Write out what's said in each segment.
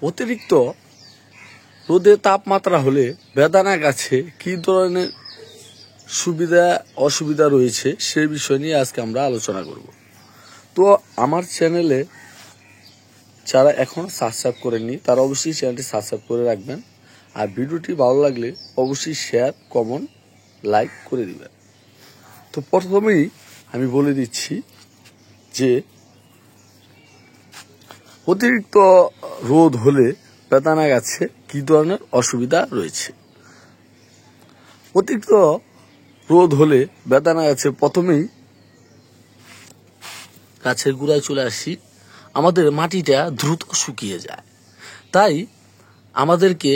অতিরিক্ত রোদের তাপমাত্রা হলে বেদানা গাছে কী ধরনের সুবিধা অসুবিধা রয়েছে সেই বিষয় নিয়ে আজকে আমরা আলোচনা করব। তো আমার চ্যানেলে যারা এখনও সাবস্ক্রাইব করেননি তারা অবশ্যই চ্যানেলটি সাবস্ক্রাইব করে রাখবেন, আর ভিডিওটি ভালো লাগলে অবশ্যই শেয়ার, কমেন্ট, লাইক করে দিবেন। তো প্রথমেই আমি বলে দিচ্ছি যে অতিরিক্ত রোদ হলে বেদানা গাছে কী ধরনের অসুবিধা রয়েছে। অতিরিক্ত রোদ হলে বেদানা গাছে প্রথমেই গাছের গোড়ায় চলে আসি, আমাদের মাটিটা দ্রুত শুকিয়ে যায়। তাই আমাদেরকে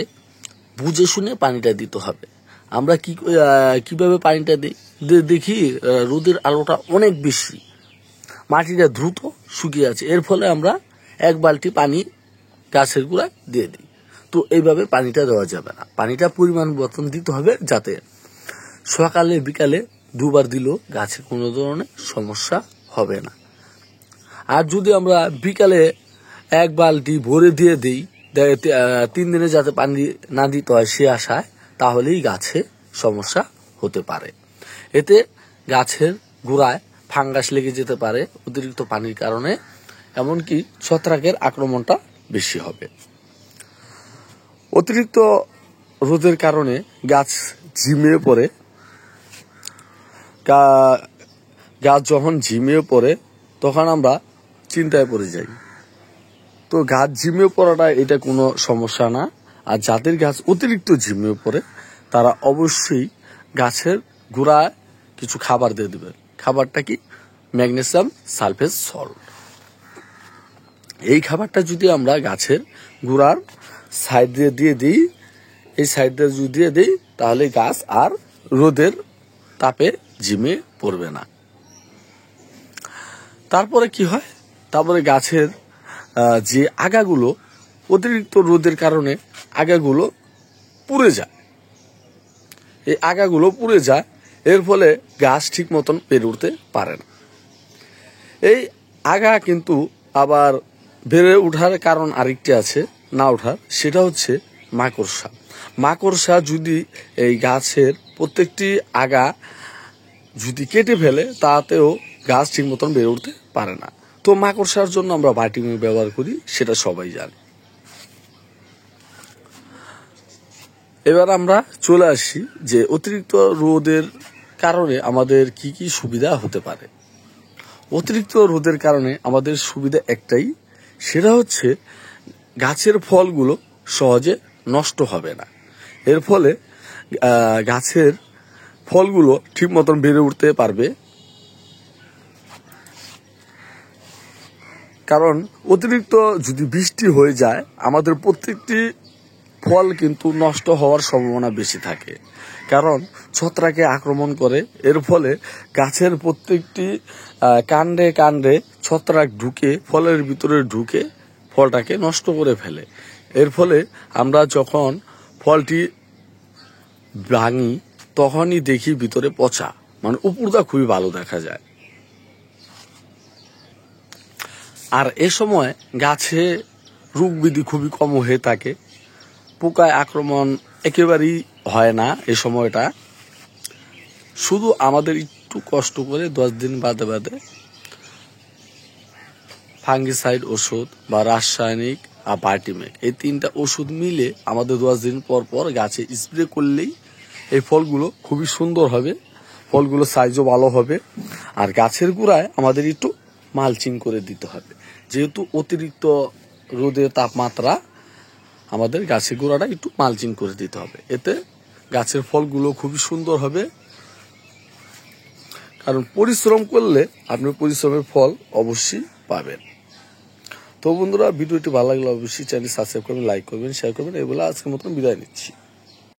বুঝে শুনে পানিটা দিতে হবে। আমরা কিভাবে পানিটা দিই, দেখি রোদের আলোটা অনেক বেশি, মাটিটা দ্রুত শুকিয়ে আছে, এর ফলে আমরা এক বালতি পানি গাছের গোড়ায় দিয়ে দিই। তো এইভাবে পানিটা দেওয়া যাবে না, পানিটা পরিমাণ মতন দিতে হবে, যাতে সকালে বিকালে দুবার দিলেও গাছে কোনো ধরনের সমস্যা হবে না। আর যদি আমরা বিকালে এক বালতি ভরে দিয়ে দিই, 3 দিনে যাতে পানি না দিতে হয় সে আশায়, তাহলেই গাছে সমস্যা হতে পারে। এতে গাছের গোড়ায় ফাঙ্গাস লেগে যেতে পারে অতিরিক্ত পানির কারণে, এমনকি ছত্রাকের আক্রমণটা বেশি হবে। অতিরিক্ত রোদের কারণে গাছ ঝিমিয়ে পড়ে, গাছ যখন ঝিমিয়ে পড়ে তখন আমরা চিন্তায় পড়ে যাই। তো গাছ ঝিমিয়ে পড়াটা এটা কোনো সমস্যা না। আর যাদের গাছ অতিরিক্ত ঝিমিয়ে পড়ে তারা অবশ্যই গাছের গোড়ায় কিছু খাবার দিয়ে দেবে। খাবারটা কি? Magnesium sulphate salt. এই খাবারটা যদি আমরা গাছের গোড়ার সাইড দিয়ে দিই, এই সাইড দিয়ে যদি দিয়ে দিই, তাহলে গাছ আর রোদের তাপে ঝিমিয়ে পড়বে না। তারপরে কি হয়, তারপরে গাছের যে আগাগুলো অতিরিক্ত রোদের কারণে আগাগুলো পুড়ে যায়, এই আগাগুলো পুড়ে যায়, এর ফলে গাছ ঠিক মতন বেড়ে উঠতে পারে না। এই আগা কিন্তু আবার বেড়ে ওঠার কারণ আরেকটি আছে, না ওঠার, সেটা হচ্ছে মাকড়সা। মাকড়সা যদি এই গাছের প্রত্যেকটি আগা যদি কেটে ফেলে, তাতেও গাছ ঠিক মতন বেড়ে উঠতে পারে না। তো মাকড়সার জন্য আমরা ভাইটামিন ব্যবহার করি, সেটা সবাই জানে। এবার আমরা চলে আসি যে অতিরিক্ত রোদের কারণে আমাদের কি কি সুবিধা হতে পারে। অতিরিক্ত রোদের কারণে আমাদের সুবিধা একটাই, সেটা হচ্ছে গাছের ফলগুলো সহজে নষ্ট হবে না। এর ফলে গাছের ফলগুলো ঠিক মতন বেড়ে উঠতে পারবে। কারণ অতিরিক্ত যদি বৃষ্টি হয়ে যায়, আমাদের প্রত্যেকটি ফল কিন্তু নষ্ট হওয়ার সম্ভাবনা বেশি থাকে, কারণ ছত্রাকে আক্রমণ করে। এর ফলে গাছের প্রত্যেকটি কাণ্ডে কাণ্ডে ছত্রাক ঢুকে ফলের ভিতরে ঢুকে ফলটাকে নষ্ট করে ফেলে। এর ফলে আমরা যখন ফলটি ভাঙি তখনই দেখি ভিতরে পচা, মানে উপরটা খুবই ভালো দেখা যায়। আর এ সময় গাছে রোগ ব্যাধি খুবই কম হয়ে থাকে, পোকায় আক্রমণ একেবারেই হয় না এ সময়টা। শুধু আমাদের একটু কষ্ট করে 10 দিন বাদে বাদে ফাঙ্গিসাইড ওষুধ বা রাসায়নিক আর ভাইটামিন, এই 3টা ওষুধ মিলে আমাদের 10 দিন পর পর গাছে স্প্রে করলেই এই ফলগুলো খুবই সুন্দর হবে, ফলগুলো সাইজও ভালো হবে। আর গাছের গোড়ায় আমাদের একটু মালচিং করে দিতে হবে, যেহেতু অতিরিক্ত রোদের তাপমাত্রা, আমাদের গাছের গোড়াটা একটু মালচিং করে দিতে হবে। এতে গাছের ফলগুলো খুবই সুন্দর হবে। কারণ পরিশ্রম করলে আপনি পরিশ্রমের ফল অবশ্যই পাবেন। তো বন্ধুরা, ভিডিওটি ভালো লাগলে অবশ্যই চ্যানেল সাবস্ক্রাইব করবেন, লাইক করবেন, শেয়ার করবেন। এই বলে আজকের মতন বিদায় নিচ্ছি।